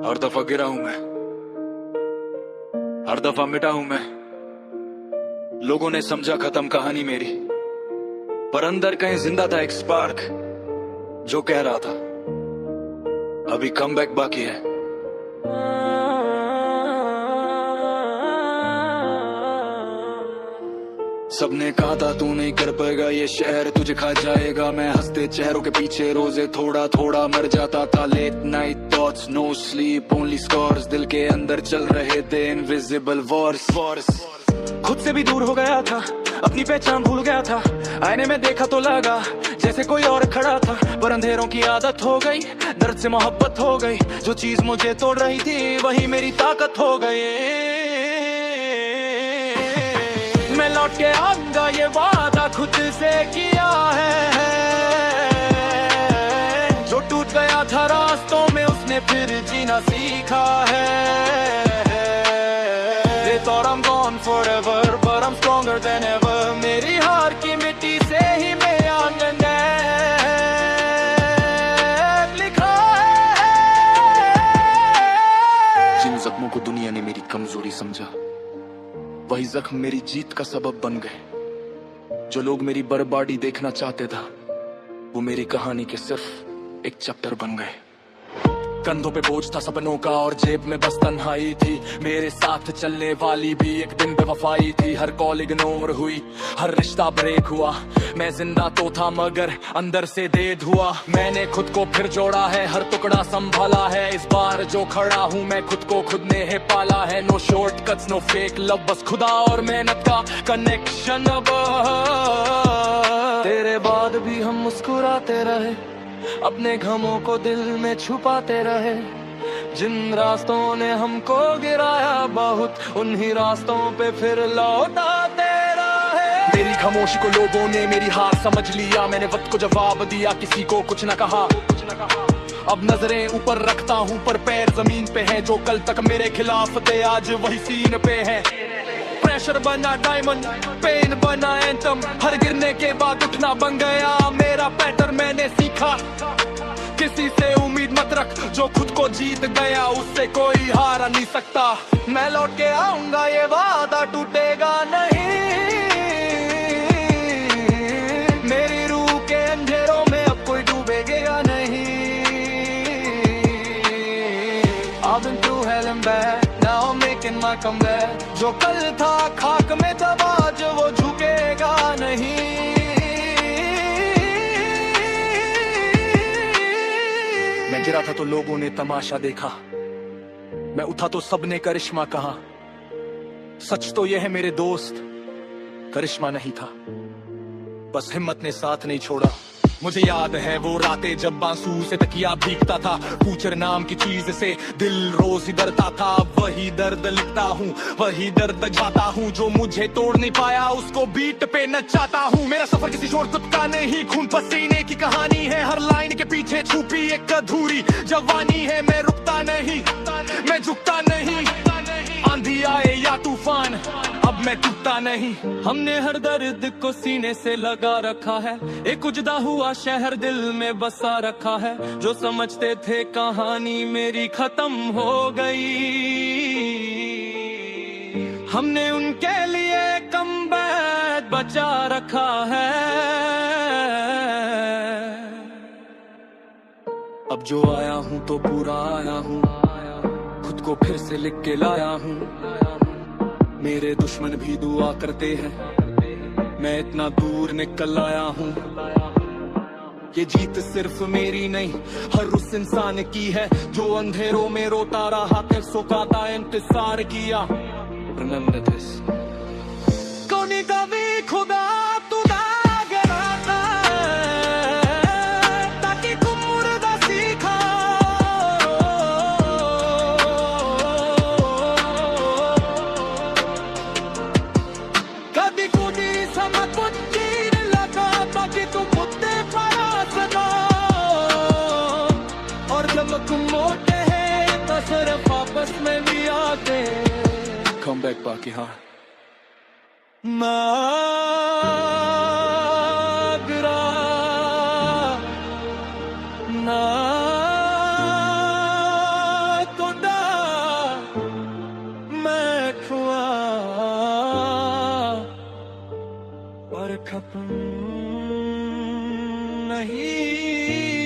हर दफा गिरा हूं मैं, हर दफा मिटा हूं मैं। लोगों ने समझा खत्म कहानी मेरी, पर अंदर कहीं जिंदा था एक स्पार्क जो कह रहा था अभी कमबैक बाकी है। सबने कहा था तू नहीं कर पाएगा, ये शहर तुझे खा जाएगा। मैं हंसते चेहरों के पीछे रोजे थोड़ा थोड़ा मर जाता था। Late night thoughts, no sleep, only scars. दिल के अंदर चल रहे थे इनविजिबल वॉर्स। खुद से भी दूर हो गया था, अपनी पहचान भूल गया था। आईने में देखा तो लगा जैसे कोई और खड़ा था, पर अंधेरों की आदत हो गई, दर्द से मोहब्बत हो गई। जो चीज मुझे तोड़ रही थी वही मेरी ताकत हो गई। मैं लौट के आऊंगा ये वादा खुद से किया है। जो टूट गया था रास्तों में उसने फिर जीना सीखा है। They thought I'm gone forever, but I'm stronger than ever. मेरी हार की मिट्टी से ही मैं आंगन लिखा है। जिन जख्मों को दुनिया ने मेरी कमजोरी समझा, वही जख्म मेरी जीत का सबब बन गए। जो लोग मेरी बर्बादी देखना चाहते था, वो मेरी कहानी के सिर्फ एक चैप्टर बन गए। कंधों पे बोझ था सपनों का और जेब में बस तन्हाई थी। मेरे साथ चलने वाली भी एक दिन बेवफाई थी। हर कॉल इग्नोर हुई, हर रिश्ता ब्रेक हुआ। मैं जिंदा तो था मगर अंदर से देद हुआ। मैंने खुद को फिर जोड़ा है, हर टुकड़ा संभाला है। इस बार जो खड़ा हूँ मैं खुद को खुद ने है पाला है। No shortcuts, no fake love, बस खुदा और मेहनत का कनेक्शन। अब तेरे बाद भी हम मुस्कुराते रहे, अपने गमों को दिल में छुपाते रहे। जिन रास्तों ने हमको गिराया बहुत, उन्हीं रास्तों पे फिर लौटाते रहे। मेरी खामोशी को लोगों ने मेरी हार समझ लिया। मैंने वक्त को जवाब दिया, किसी को कुछ न कहा। अब नजरें ऊपर रखता हूँ पर पैर जमीन पे हैं। जो कल तक मेरे खिलाफ थे आज वही सीन पे हैं। प्रेशर बना डायमंड, पेन बना एंथम। हर गिरने के बाद उठना बन गया मेरा पैटर्न। मैंने सीखा किसी से उम्मीद मत रख, जो खुद को जीत गया उससे कोई हारा नहीं सकता। मैं लौट के आऊंगा ये वादा टूटेगा नहीं। मेरी रूह के अंधेरों में अब कोई डूबेगा नहीं। I've been through hell and back, now I'm making my comeback. जो कल था खाक में दबा, जो वो झुकेगा नहीं। मैं गिरा था तो लोगों ने तमाशा देखा, मैं उठा तो सबने करिश्मा कहा। सच तो यह है मेरे दोस्त, करिश्मा नहीं था, बस हिम्मत ने साथ नहीं छोड़ा। मुझे याद है वो रातें जब आंसू से तकिया भीगता था। पूछर नाम की चीज से दिल रोज ही डरता था। वही दर्द लिखता हूँ, वही दर्द जाता हूँ। जो मुझे तोड़ नहीं पाया उसको बीट पे नचाता हूँ। मेरा सफर किसी शॉर्टकट का नहीं, खून पसीने की कहानी है। हर लाइन के पीछे छुपी एक अधूरी जवानी है। मैं रुकता नहीं, मैं झुकता नहीं। आंधी आए या तूफान, अब मैं टूटता नहीं। हमने हर दर्द को सीने से लगा रखा है। एक उजड़ा हुआ शहर दिल में बसा रखा है। जो समझते थे कहानी मेरी खत्म हो गई, हमने उनके लिए कमबैक बचा रखा है। अब जो आया हूँ तो पूरा आया हूँ, खुद को फिर से लिख के लाया हूँ। मेरे दुश्मन भी दुआ करते हैं, मैं इतना दूर निकल आया हूँ। ये जीत सिर्फ मेरी नहीं, हर उस इंसान की है जो अंधेरों में रोता रहा, किस्सों का इंतजार किया। Remember this. कोनी कभी खुदा मोटे हैं तो सिर्फ आपस में भी आते। Come back बाकी हाँ। नागरा ना तो खत्म नहीं